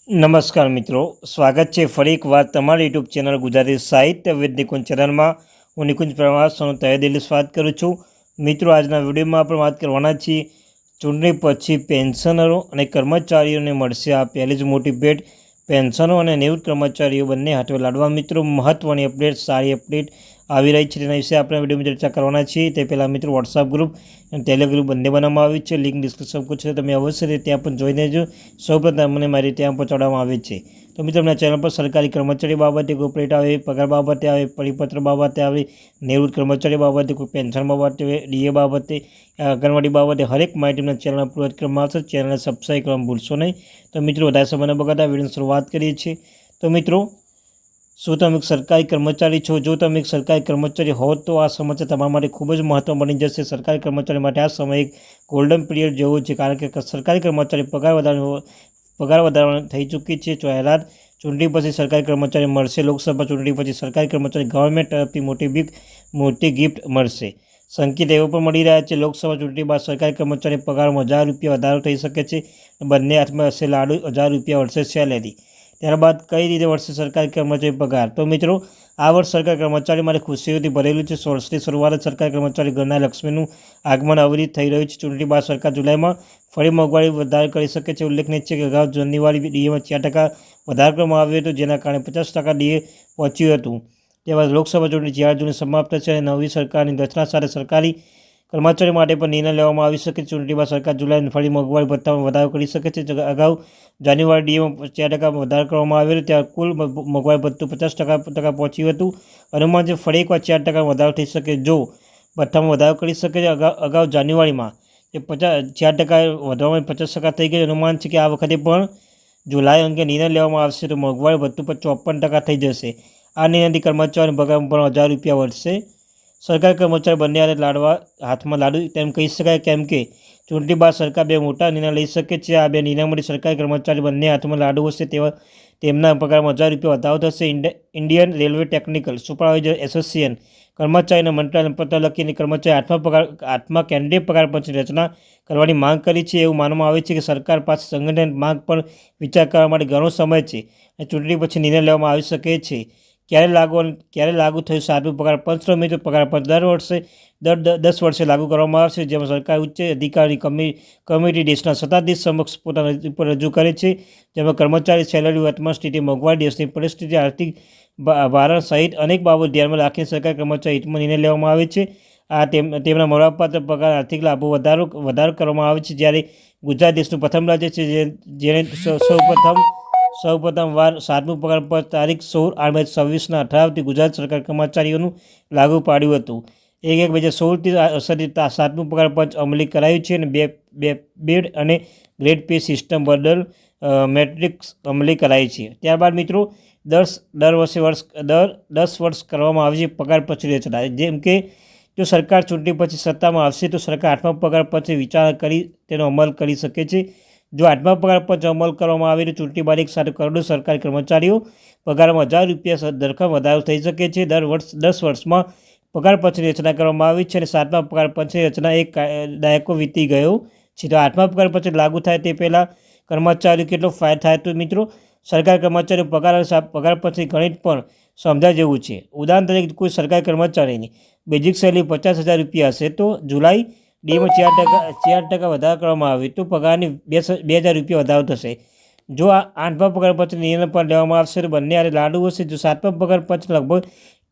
નમસ્કાર મિત્રો, સ્વાગત છે ફરી એક વાર તમારી યુટ્યુબ ચેનલ ગુજરાતી સાહિત્ય વિદ નિકુંજ ચેનલમાં. હું નિકુંજ પ્રવાસનું તહે દિલથી સ્વાગત કરું છું. મિત્રો, આજના વિડીયોમાં આપણે વાત કરવાના છીએ ચૂંટણી પછી પેન્શનરો અને કર્મચારીઓને મળશે આ પહેલી જ મોટી ભેટ. પેન્શનો અને નિવૃત્ત કર્મચારીઓ બંને હાથે લાડવા. મિત્રો, મહત્ત્વની અપડેટ, સારી અપડેટ આવી રહી છે, તેના વિશે આપણે વિડીયોમાં ચર્ચા કરવાના છીએ. તે પહેલાં મિત્રો, વોટ્સઅપ ગ્રુપ અને ટેલિગ્રામ ગ્રુપ બંને બનાવવામાં આવી છે. લિંક ડિસ્ક્રિપ્શન છે, તમે અવશ્ય રીતે ત્યાં પણ જોઈ લેજો. સૌપ્રથમ મને મારી ત્યાં પહોંચાડવામાં આવે છે. તો મિત્રો, આપણા ચેનલ પર સરકારી કર્મચારી બાબતે કોઈ અપડેટ આવે, પગાર બાબતે આવે, પરિપત્ર બાબતે આવે, નિવૃત્ત કર્મચારી બાબતે, કોઈ પેન્શન બાબતે, ડીએ બાબતે, આંગણવાડી બાબતે હરેક માહિતીના ચેનલ અપલોડ કરવામાં આવશે. ચેનલને સબસ્ક્રાઈબ કરવાનું ભૂલશો નહીં. તો મિત્રો, વધારે સમયને બગાડતા વિડીયોની શરૂઆત કરીએ છીએ. તો મિત્રો, શું તમે એક સરકારી કર્મચારી છો? જો તમે એક સરકારી કર્મચારી હો તો આ સમસ્યા તમારા માટે ખૂબ જ મહત્વ બની જશે. સરકારી કર્મચારી માટે આ સમય એક ગોલ્ડન પીરિયડ જેવો છે, કારણ કે સરકારી કર્મચારી પગાર વધારવાની થઈ ચૂકી છે. જાહેરાત ચૂંટણી પછી સરકારી કર્મચારી મળશે. લોકસભા ચૂંટણી પછી સરકારી કર્મચારી ગવર્મેન્ટ તરફથી મોટી ગિફ્ટ મળશે. સંકેત એવો પણ મળી રહ્યા છે લોકસભા ચૂંટણી બાદ સરકારી કર્મચારી પગારમાં ₹1000 વધારો થઈ શકે છે. બંને હાથમાં હશે લાડુ. ₹1000 વર્ષે સેલેરી. ત્યારબાદ કઈ રીતે વધશે સરકારી કર્મચારી પગાર? તો મિત્રો, આ વર્ષ સરકારી કર્મચારી માટે ખુશીઓથી ભરેલું છે. વર્ષની શરૂઆત સરકારી કર્મચારી ઘરના લક્ષ્મીનું આગમન અવિરત થઈ રહ્યું છે. ચૂંટણી બાદ સરકાર જુલાઈમાં ફરી મોંઘવારી વધારો કરી શકે છે. ઉલ્લેખનીય છે કે અગાઉ જાન્યુઆરી ડીએમાં 4% વધારો કરવામાં આવ્યો હતો, જેના કારણે 50% ડીએ પહોંચ્યું હતું. ત્યારબાદ લોકસભા ચૂંટણી 4 જૂને સમાપ્ત થશે અને નવી સરકારની રચના સાથે સરકારી કર્મચારીઓ માટે પણ નિર્ણય લેવામાં આવી શકે છે. ચૂંટણી બાદ સરકાર જુલાઈમાં ફરી મોંઘવારી ભથ્થામાં વધારો કરી શકે છે. અગાઉ જાન્યુઆરી ડીએમાં 4% વધારો કરવામાં આવ્યો હતો, ત્યારે કુલ મોંઘવારી ભથ્થું 50% પહોંચ્યું હતું. અનુમાન છે ફરી એકવાર 4% વધારો થઈ શકે જો ભથ્થામાં વધારો કરી શકે છે. અગાઉ જાન્યુઆરીમાં 4% વધવામાં 50% થઈ ગયું. અનુમાન છે કે આ વખતે પણ જુલાઈ અંગે નિર્ણય લેવામાં આવશે તો મોંઘવારી ભથ્થું પર 54% થઈ જશે. આ નિર્ણયથી કર્મચારીઓના પગારમાં પણ ₹1000 વધશે. સરકારી કર્મચારી બંને હાથમાં લાડુ તેમ કહી શકાય, કેમ કે ચૂંટણી બાદ સરકાર બે મોટા નિર્ણય લઈ શકે છે. આ બે નિર્ણયમાંથી સરકારી કર્મચારી બંને હાથમાં લાડુ હશે, તેમના પગારમાં ₹1000 વધારો થશે. Indian railway technical supervisor association કર્મચારીના મંત્રાલયને પત્ર લખીને કર્મચારી હાથમાં કેન્દ્રીય પગાર પંચની રચના કરવાની માંગ કરી છે. એવું માનવામાં આવે છે કે સરકાર પાસે સંગઠન માંગ પર વિચાર કરવા માટે ઘણો સમય છે અને ચૂંટણી પછી નિર્ણય લેવામાં આવી શકે છે. ક્યારે લાગુ થયું સાતમું પગાર પંચ? તો મિત્રો, પગાર પંચ દર 10 વર્ષે લાગુ કરવામાં આવશે, જેમાં સરકાર ઉચ્ચ અધિકારી કમિટી દેશના સત્તાધીશ સમક્ષ પોતાના રિપોર્ટ રજૂ કરે છે, જેમાં કર્મચારી સેલરી, વર્તમાન સ્થિતિ, મોંઘવારી, દેશની પરિસ્થિતિ, આર્થિક ભારણ સહિત અનેક બાબતો ધ્યાનમાં રાખીને સરકારી કર્મચારી હિતમાં નિર્ણય લેવામાં આવે છે. તેમના મળવાપાત્ર પગાર, આર્થિક લાભો વધારો કરવામાં આવે છે. જ્યારે ગુજરાત દેશનું પ્રથમ રાજ્ય છે જેણે સૌપ્રથમ વાર સાતમું પગાર પંચ તારીખ 16/8/26ના ઠરાવથી ગુજરાત સરકાર કર્મચારીઓનું લાગુ પાડ્યું હતું. 1/1/2016થી અસરથી સાતમું પગાર પંચ અમલી કરાયું છે અને બેડ અને ગ્રેડ પે સિસ્ટમ બદલ મેટ્રિક્સ અમલી કરાઈ છે. ત્યારબાદ મિત્રો, દર 10 વર્ષ કરવામાં આવે છે પગાર પંચની રચના. જેમ કે જો સરકાર ચૂંટણી પછી સત્તામાં આવશે તો સરકાર આઠમા પગાર પંચની વિચારણા કરી તેનો અમલ કરી શકે છે. જો આઠમા પગાર પંચ અમલ કરવામાં આવે તો ચૂંટણી બાદ એક સાથે કરોડો સરકારી કર્મચારીઓ પગારમાં ₹1000 ધરખમ વધારો થઈ શકે છે. 10 વર્ષમાં પગાર પંચની રચના કરવામાં આવી છે અને સાતમા પગાર પંચની રચના એક દાયકો વીતી ગયો છે. તો આઠમા પગાર પંચ લાગુ થાય તે પહેલાં કર્મચારીઓ કેટલો ફાયદો થાય? તો મિત્રો, સરકારી કર્મચારીઓ પગાર પંચની ગણિત પણ સમજાય જેવું છે. ઉદાહરણ તરીકે, કોઈ સરકારી કર્મચારીની બેઝિક સેલરી ₹50,000 હશે તો જુલાઈ ડીમાં 4% વધારો કરવામાં આવે તો પગારની ₹2000 વધારો થશે. જો આ આઠમા પગાર પંચ નિર્ણય પર લેવામાં આવશે તો બંને હારે લાડુ હશે. જો સાતમા પગાર પંચ લગભગ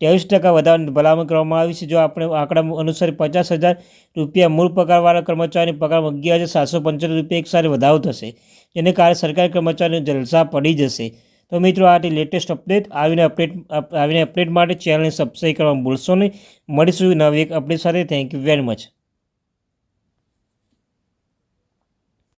23% વધારવાની ભલામણ કરવામાં આવી છે. જો આપણે આંકડા અનુસાર ₹50,000 મૂળ પગારવાળા કર્મચારીની પગારમાં ₹11,775 એક સાથે વધારો થશે, જેને કારણે સરકારી કર્મચારીઓને જલસા પડી જશે. તો મિત્રો, આ લેટેસ્ટ અપડેટ. આવીને અપડેટ માટે ચેનલને સબસ્ક્રાઈબ કરવાનું ભૂલશો નહીં. મળીશું નવી એક અપડેટ સાથે. Thank you very much.